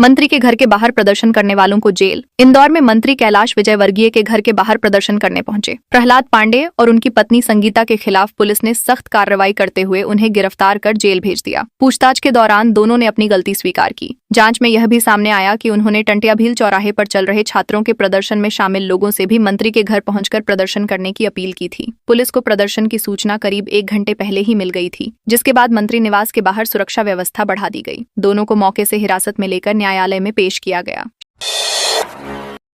मंत्री के घर के बाहर प्रदर्शन करने वालों को जेल। इंदौर में मंत्री कैलाश विजयवर्गीय के घर के बाहर प्रदर्शन करने पहुंचे प्रहलाद पांडे और उनकी पत्नी संगीता के खिलाफ पुलिस ने सख्त कार्रवाई करते हुए उन्हें गिरफ्तार कर जेल भेज दिया। पूछताछ के दौरान दोनों ने अपनी गलती स्वीकार की। जांच में यह भी सामने आया कि उन्होंने टंटिया भील चौराहे पर चल रहे छात्रों के प्रदर्शन में शामिल लोगों से भी मंत्री के घर पहुंचकर प्रदर्शन करने की अपील की थी। पुलिस को प्रदर्शन की सूचना करीब 1 घंटे पहले ही मिल गई थी, जिसके बाद मंत्री निवास के बाहर सुरक्षा व्यवस्था बढ़ा दी गई। दोनों को मौके से हिरासत में लेकर न्यायालय में पेश किया गया।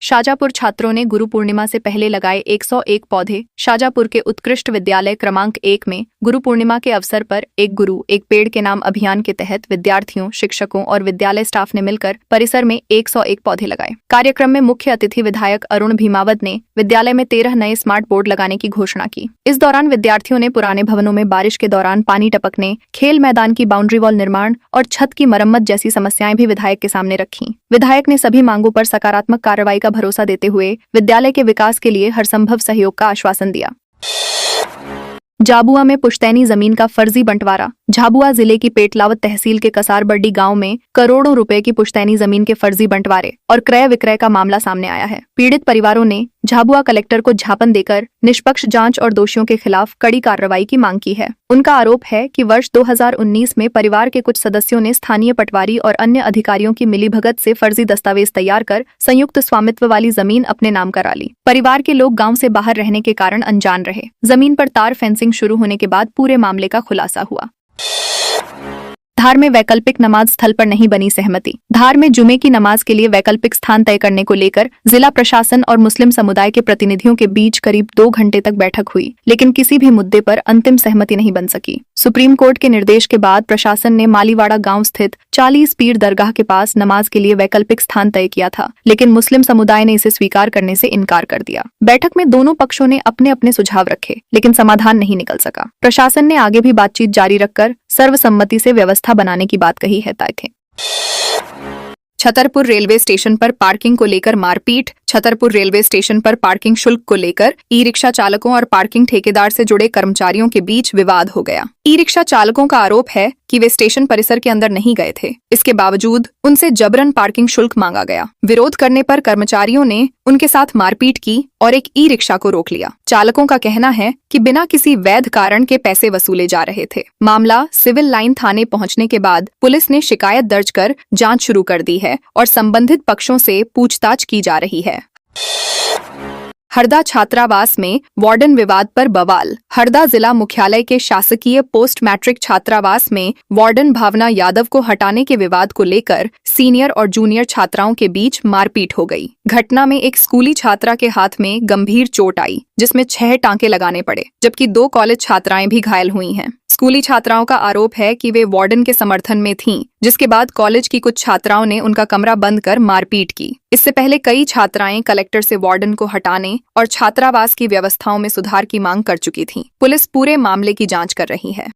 शाजापुर छात्रों ने गुरु पूर्णिमा से पहले लगाए 101 पौधे। शाजापुर के उत्कृष्ट विद्यालय क्रमांक 1 में गुरु पूर्णिमा के अवसर पर एक गुरु एक पेड़ के नाम अभियान के तहत विद्यार्थियों, शिक्षकों और विद्यालय स्टाफ ने मिलकर परिसर में 101 पौधे लगाए। कार्यक्रम में मुख्य अतिथि विधायक अरुण भीमावत ने विद्यालय में 13 नए स्मार्ट बोर्ड लगाने की घोषणा की। इस दौरान विद्यार्थियों ने पुराने भवनों में बारिश के दौरान पानी टपकने, खेल मैदान की बाउंड्री वॉल निर्माण और छत की मरम्मत जैसी समस्याएं भी विधायक के सामने रखी। विधायक ने सभी मांगों पर सकारात्मक कार्रवाई का भरोसा देते हुए विद्यालय के विकास के लिए हरसंभव सहयोग का आश्वासन दिया। झाबुआ में पुश्तैनी जमीन का फर्जी बंटवारा। झाबुआ जिले की पेटलावत तहसील के कसारबड्डी गांव में करोड़ों रुपए की पुश्तैनी जमीन के फर्जी बंटवारे और क्रय विक्रय का मामला सामने आया है। पीड़ित परिवारों ने झाबुआ कलेक्टर को ज्ञापन देकर निष्पक्ष जांच और दोषियों के खिलाफ कड़ी कार्रवाई की मांग की है। उनका आरोप है कि वर्ष 2019 में परिवार के कुछ सदस्यों ने स्थानीय पटवारी और अन्य अधिकारियों की मिलीभगत से फर्जी दस्तावेज तैयार कर संयुक्त स्वामित्व वाली जमीन अपने नाम करा ली। परिवार के लोग गांव से बाहर रहने के कारण अनजान रहे। जमीन पर तार फेंसिंग शुरू होने के बाद पूरे मामले का खुलासा हुआ। धार में वैकल्पिक नमाज स्थल पर नहीं बनी सहमति। धार में जुमे की नमाज के लिए वैकल्पिक स्थान तय करने को लेकर जिला प्रशासन और मुस्लिम समुदाय के प्रतिनिधियों के बीच करीब 2 घंटे तक बैठक हुई, लेकिन किसी भी मुद्दे पर अंतिम सहमति नहीं बन सकी। सुप्रीम कोर्ट के निर्देश के बाद प्रशासन ने मालीवाड़ा गांव स्थित 40 पीर दरगाह के पास नमाज के लिए वैकल्पिक स्थान तय किया था, लेकिन मुस्लिम समुदाय ने इसे स्वीकार करने से इनकार कर दिया। बैठक में दोनों पक्षों ने अपने अपने सुझाव रखे, लेकिन समाधान नहीं निकल सका। प्रशासन ने आगे भी बातचीत जारी रखकर सर्वसम्मति से व्यवस्था बनाने की बात कही है। छतरपुर रेलवे स्टेशन पर पार्किंग को लेकर मारपीट। छतरपुर रेलवे स्टेशन पर पार्किंग शुल्क को लेकर ई-रिक्शा चालकों और पार्किंग ठेकेदार से जुड़े कर्मचारियों के बीच विवाद हो गया। ई-रिक्शा चालकों का आरोप है कि वे स्टेशन परिसर के अंदर नहीं गए थे। इसके बावजूद उनसे जबरन पार्किंग शुल्क मांगा गया। विरोध करने पर कर्मचारियों ने उनके साथ मारपीट की और एक ई-रिक्शा को रोक लिया। चालकों का कहना है कि बिना किसी वैध कारण के पैसे वसूले जा रहे थे। मामला सिविल लाइन थाने पहुंचने के बाद पुलिस ने शिकायत दर्ज कर जांच शुरू कर दी है और संबंधित पक्षों से पूछताछ की जा रही है। हरदा छात्रावास में वार्डन विवाद पर बवाल। हरदा जिला मुख्यालय के शासकीय पोस्ट मैट्रिक छात्रावास में वार्डन भावना यादव को हटाने के विवाद को लेकर सीनियर और जूनियर छात्राओं के बीच मारपीट हो गई। घटना में एक स्कूली छात्रा के हाथ में गंभीर चोट आई, जिसमें 6 टांके लगाने पड़े, जबकि 2 कॉलेज छात्राएं भी घायल हुई हैं। स्कूली छात्राओं का आरोप है कि वे वार्डन के समर्थन में थीं, जिसके बाद कॉलेज की कुछ छात्राओं ने उनका कमरा बंद कर मारपीट की। इससे पहले कई छात्राएं कलेक्टर से वार्डन को हटाने और छात्रावास की व्यवस्थाओं में सुधार की मांग कर चुकी थीं। पुलिस पूरे मामले की जांच कर रही है।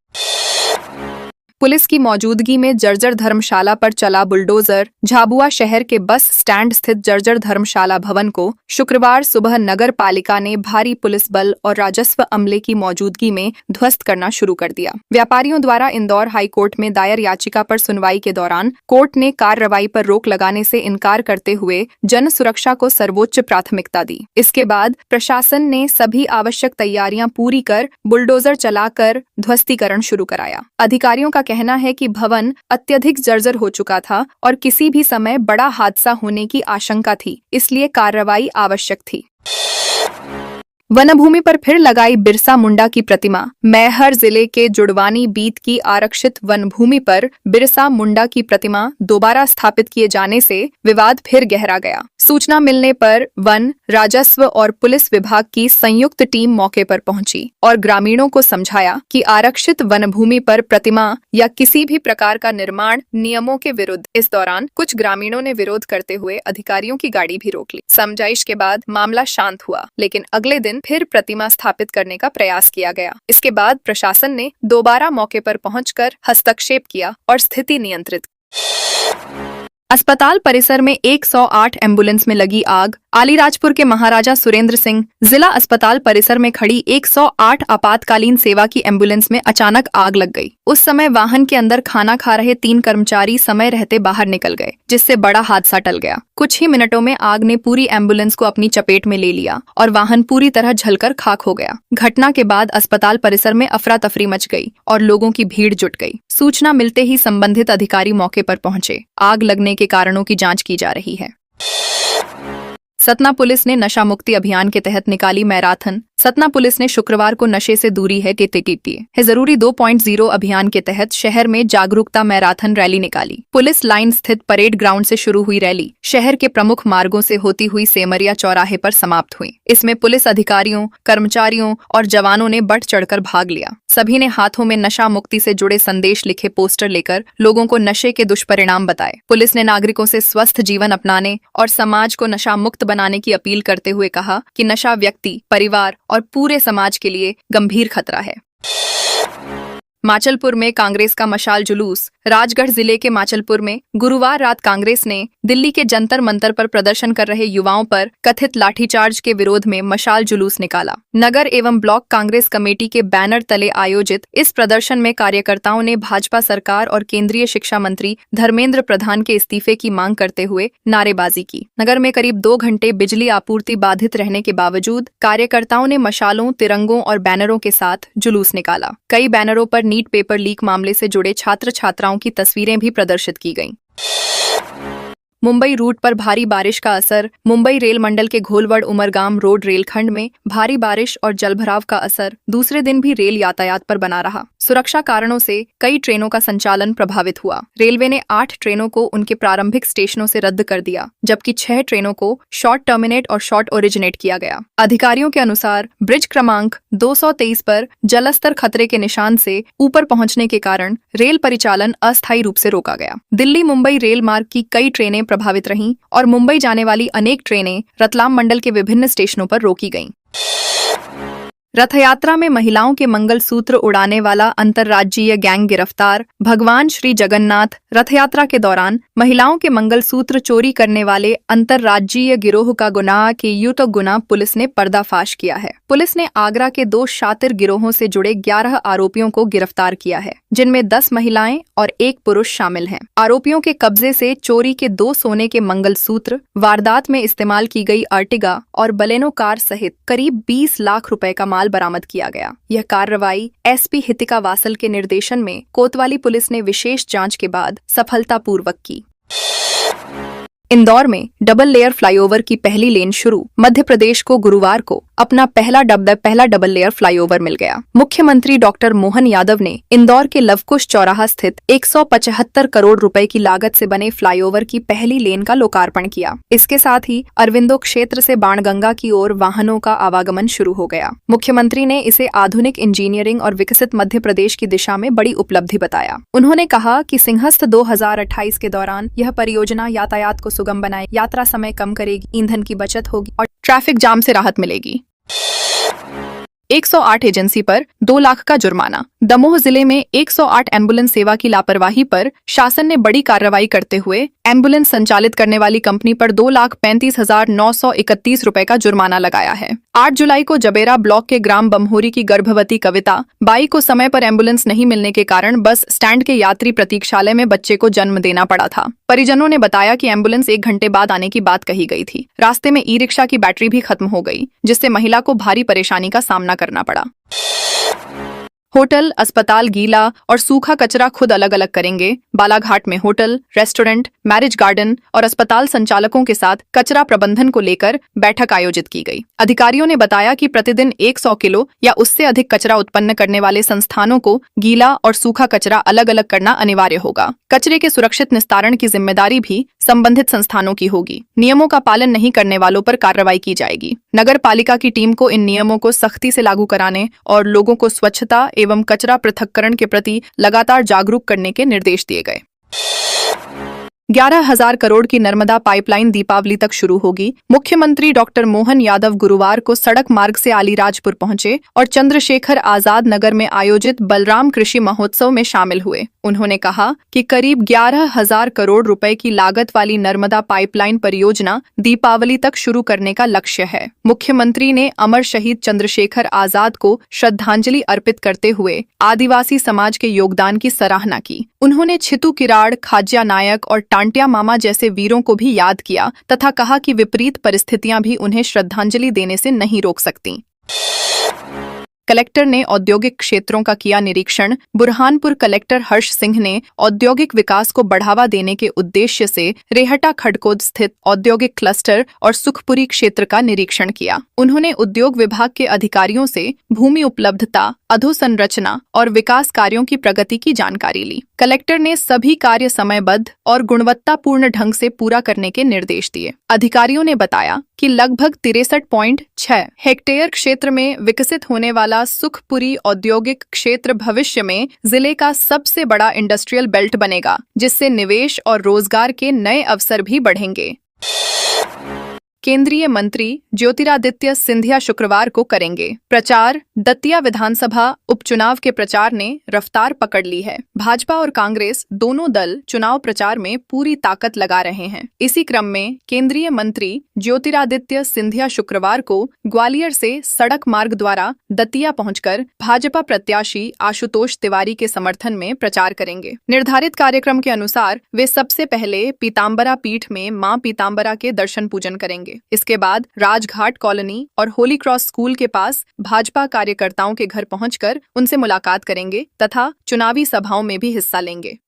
पुलिस की मौजूदगी में जर्जर धर्मशाला पर चला बुलडोजर। झाबुआ शहर के बस स्टैंड स्थित जर्जर धर्मशाला भवन को शुक्रवार सुबह नगर पालिका ने भारी पुलिस बल और राजस्व अमले की मौजूदगी में ध्वस्त करना शुरू कर दिया। व्यापारियों द्वारा इंदौर हाई कोर्ट में दायर याचिका पर सुनवाई के दौरान कोर्ट ने कार्रवाई पर रोक लगाने से इनकार करते हुए जन सुरक्षा को सर्वोच्च प्राथमिकता दी। इसके बाद प्रशासन ने सभी आवश्यक तैयारियां पूरी कर बुलडोजर चलाकर ध्वस्तीकरण शुरू कराया। अधिकारियों का कहना है कि भवन अत्यधिक जर्जर हो चुका था और किसी भी समय बड़ा हादसा होने की आशंका थी, इसलिए कार्रवाई आवश्यक थी। वनभूमि पर फिर लगाई बिरसा मुंडा की प्रतिमा। मैहर जिले के जुड़वानी बीत की आरक्षित वनभूमि पर बिरसा मुंडा की प्रतिमा दोबारा स्थापित किए जाने से विवाद फिर गहरा गया। सूचना मिलने पर वन, राजस्व और पुलिस विभाग की संयुक्त टीम मौके पर पहुंची और ग्रामीणों को समझाया कि आरक्षित वनभूमि पर प्रतिमा या किसी भी प्रकार का निर्माण नियमों के विरुद्ध। इस दौरान कुछ ग्रामीणों ने विरोध करते हुए अधिकारियों की गाड़ी भी रोक ली। समझाइश के बाद मामला शांत हुआ, लेकिन अगले दिन फिर प्रतिमा स्थापित करने का प्रयास किया गया। इसके बाद प्रशासन ने दोबारा मौके पर पहुंचकर हस्तक्षेप किया और स्थिति नियंत्रित अस्पताल परिसर में 108 एम्बुलेंस में लगी आग। अलीराजपुर के महाराजा सुरेंद्र सिंह जिला अस्पताल परिसर में खड़ी 108 आपातकालीन सेवा की एम्बुलेंस में अचानक आग लग गई। उस समय वाहन के अंदर खाना खा रहे 3 कर्मचारी समय रहते बाहर निकल गए, जिससे बड़ा हादसा टल गया। कुछ ही मिनटों में आग ने पूरी एम्बुलेंस को अपनी चपेट में ले लिया और वाहन पूरी तरह जलकर खाक हो गया। घटना के बाद अस्पताल परिसर में अफरा तफरी मच गई और लोगों की भीड़ जुट गई। सूचना मिलते ही संबंधित अधिकारी मौके पर पहुंचे। आग लगने के कारणों की जांच की जा रही है। सतना पुलिस ने नशा मुक्ति अभियान के तहत निकाली मैराथन। सतना पुलिस ने शुक्रवार को नशे से दूरी है के जरूरी 2.0 अभियान के तहत शहर में जागरूकता मैराथन रैली निकाली। पुलिस लाइन स्थित परेड ग्राउंड से शुरू हुई रैली शहर के प्रमुख मार्गों से होती हुई सेमरिया चौराहे पर समाप्त हुई। इसमें पुलिस अधिकारियों, कर्मचारियों और जवानों ने बढ़ चढ़कर भाग लिया। सभी ने हाथों में नशा मुक्ति से जुड़े संदेश लिखे पोस्टर लेकर लोगों को नशे के दुष्परिणाम बताए। पुलिस ने नागरिकों से स्वस्थ जीवन अपनाने और समाज को नशा मुक्त बनाने की अपील करते हुए कहा कि नशा व्यक्ति, परिवार और पूरे समाज के लिए गंभीर खतरा है। माचलपुर में कांग्रेस का मशाल जुलूस। राजगढ़ जिले के माचलपुर में गुरुवार रात कांग्रेस ने दिल्ली के जंतर मंतर पर प्रदर्शन कर रहे युवाओं पर कथित लाठीचार्ज के विरोध में मशाल जुलूस निकाला। नगर एवं ब्लॉक कांग्रेस कमेटी के बैनर तले आयोजित इस प्रदर्शन में कार्यकर्ताओं ने भाजपा सरकार और केंद्रीय शिक्षा मंत्री धर्मेंद्र प्रधान के इस्तीफे की मांग करते हुए नारेबाजी की। नगर में करीब 2 घंटे बिजली आपूर्ति बाधित रहने के बावजूद कार्यकर्ताओं ने मशालों, तिरंगों और बैनरों के साथ जुलूस निकाला। कई बैनरों पर नीट पेपर लीक मामले से जुड़े छात्र छात्राओं की तस्वीरें भी प्रदर्शित की गईं। मुंबई रूट पर भारी बारिश का असर। मुंबई रेल मंडल के घोलवड़ उमरगाम रोड रेलखंड में भारी बारिश और जलभराव का असर दूसरे दिन भी रेल यातायात पर बना रहा। सुरक्षा कारणों से कई ट्रेनों का संचालन प्रभावित हुआ। रेलवे ने 8 ट्रेनों को उनके प्रारंभिक स्टेशनों से रद्द कर दिया, जबकि 6 ट्रेनों को शॉर्ट टर्मिनेट और शॉर्ट ओरिजिनेट किया गया। अधिकारियों के अनुसार ब्रिज क्रमांक 223 पर जलस्तर खतरे के निशान से ऊपर पहुंचने के कारण रेल परिचालन अस्थायी रूप से रोका गया। दिल्ली मुंबई रेल मार्ग की कई ट्रेनें प्रभावित रहीं और मुंबई जाने वाली अनेक ट्रेनें रतलाम मंडल के विभिन्न स्टेशनों पर रोकी गईं। रथ यात्रा में महिलाओं के मंगलसूत्र उड़ाने वाला अंतर्राज्यीय गैंग गिरफ्तार। भगवान श्री जगन्नाथ रथ यात्रा के दौरान महिलाओं के मंगलसूत्र चोरी करने वाले अंतर्राज्यीय गिरोह का गुनाह के युक्त गुना पुलिस ने पर्दाफाश किया है। पुलिस ने आगरा के 2 शातिर गिरोहों से जुड़े 11 आरोपियों को गिरफ्तार किया है, जिनमें 10 महिलाएं और 1 पुरुष शामिल हैं। आरोपियों के कब्जे से चोरी के 2 सोने के मंगलसूत्र, वारदात में इस्तेमाल की गई अर्टिगा और बलेनो कार सहित करीब 20 लाख रुपए का माल बरामद किया गया। यह कार्रवाई एसपी हितिका वासल के निर्देशन में कोतवाली पुलिस ने विशेष जांच के बाद सफलतापूर्वक की। इंदौर में डबल लेयर फ्लाईओवर की पहली लेन शुरू। मध्य प्रदेश को गुरुवार को अपना पहला डबल लेयर फ्लाईओवर मिल गया। मुख्यमंत्री डॉक्टर मोहन यादव ने इंदौर के लवकुश चौराहा स्थित 175 करोड़ रुपए की लागत से बने फ्लाईओवर की पहली लेन का लोकार्पण किया। इसके साथ ही अरविंदो क्षेत्र से बाणगंगा की ओर वाहनों का आवागमन शुरू हो गया। मुख्यमंत्री ने इसे आधुनिक इंजीनियरिंग और विकसित मध्य प्रदेश की दिशा में बड़ी उपलब्धि बताया। उन्होंने कहा कि सिंहस्थ 2028 के दौरान यह परियोजना यातायात को सुगम बनाए, यात्रा समय कम करेगी, ईंधन की बचत होगी और ट्रैफिक जाम से राहत मिलेगी। 108 एजेंसी पर 2 लाख का जुर्माना। दमोह जिले में 108 एम्बुलेंस सेवा की लापरवाही पर शासन ने बड़ी कार्रवाई करते हुए एम्बुलेंस संचालित करने वाली कंपनी पर 2,35,931 रुपए का जुर्माना लगाया है। 8 जुलाई को जबेरा ब्लॉक के ग्राम बमहोरी की गर्भवती कविता बाई को समय पर एम्बुलेंस नहीं मिलने के कारण बस स्टैंड के यात्री प्रतीक्षालय में बच्चे को जन्म देना पड़ा था। परिजनों ने बताया कि एम्बुलेंस 1 घंटे बाद आने की बात कही गई थी। रास्ते में ई-रिक्शा की बैटरी भी खत्म हो गई, जिससे महिला को भारी परेशानी का सामना करना पड़ा। होटल, अस्पताल गीला और सूखा कचरा खुद अलग अलग करेंगे। बालाघाट में होटल, रेस्टोरेंट, मैरिज गार्डन और अस्पताल संचालकों के साथ कचरा प्रबंधन को लेकर बैठक आयोजित की गई। अधिकारियों ने बताया कि प्रतिदिन 100 किलो या उससे अधिक कचरा उत्पन्न करने वाले संस्थानों को गीला और सूखा कचरा अलग अलग करना अनिवार्य होगा। कचरे के सुरक्षित निस्तारण की जिम्मेदारी भी संबंधित संस्थानों की होगी। नियमों का पालन नहीं करने वालों पर कार्रवाई की जाएगी। नगर पालिका की टीम को इन नियमों को सख्ती से लागू कराने और लोगों को स्वच्छता एवं कचरा पृथक्करण के प्रति लगातार जागरूक करने के निर्देश दिए गए। 11,000 करोड़ की नर्मदा पाइपलाइन दीपावली तक शुरू होगी। मुख्यमंत्री डॉक्टर मोहन यादव गुरुवार को सड़क मार्ग से अलीराजपुर पहुंचे और चंद्रशेखर आजाद नगर में आयोजित बलराम कृषि महोत्सव में शामिल हुए। उन्होंने कहा कि करीब 11,000 करोड़ रुपए की लागत वाली नर्मदा पाइपलाइन परियोजना दीपावली तक शुरू करने का लक्ष्य है। मुख्यमंत्री ने अमर शहीद चंद्रशेखर आजाद को श्रद्धांजलि अर्पित करते हुए आदिवासी समाज के योगदान की सराहना की। उन्होंने छितू किराड़, खाज्या नायक और टांटिया मामा जैसे वीरों को भी याद किया तथा कहा कि विपरीत परिस्थितियां भी उन्हें श्रद्धांजलि देने से नहीं रोक सकती। कलेक्टर ने औद्योगिक क्षेत्रों का किया निरीक्षण। बुरहानपुर कलेक्टर हर्ष सिंह ने औद्योगिक विकास को बढ़ावा देने के उद्देश्य से रेहटा खड़कोद स्थित औद्योगिक क्लस्टर और सुखपुरी क्षेत्र का निरीक्षण किया। उन्होंने उद्योग विभाग के अधिकारियों से भूमि उपलब्धता, अधोसंरचना और विकास कार्यों की प्रगति की जानकारी ली। कलेक्टर ने सभी कार्य समयबद्ध और गुणवत्तापूर्ण ढंग से पूरा करने के निर्देश दिए। अधिकारियों ने बताया कि लगभग 63.6 हेक्टेयर क्षेत्र में विकसित होने वाला सुखपुरी औद्योगिक क्षेत्र भविष्य में जिले का सबसे बड़ा इंडस्ट्रियल बेल्ट बनेगा, जिससे निवेश और रोजगार के नए अवसर भी बढ़ेंगे। केंद्रीय मंत्री ज्योतिरादित्य सिंधिया शुक्रवार को करेंगे प्रचार। दतिया विधानसभा उपचुनाव के प्रचार ने रफ्तार पकड़ ली है। भाजपा और कांग्रेस दोनों दल चुनाव प्रचार में पूरी ताकत लगा रहे हैं। इसी क्रम में केंद्रीय मंत्री ज्योतिरादित्य सिंधिया शुक्रवार को ग्वालियर से सड़क मार्ग द्वारा दतिया पहुंचकर भाजपा प्रत्याशी आशुतोष तिवारी के समर्थन में प्रचार करेंगे। निर्धारित कार्यक्रम के अनुसार वे सबसे पहले पीताम्बरा पीठ में मां पीताम्बरा के दर्शन पूजन करेंगे। इसके बाद राजघाट कॉलोनी और होली क्रॉस स्कूल के पास भाजपा कार्यकर्ताओं के घर पहुंचकर उनसे मुलाकात करेंगे तथा चुनावी सभाओं में भी हिस्सा लेंगे।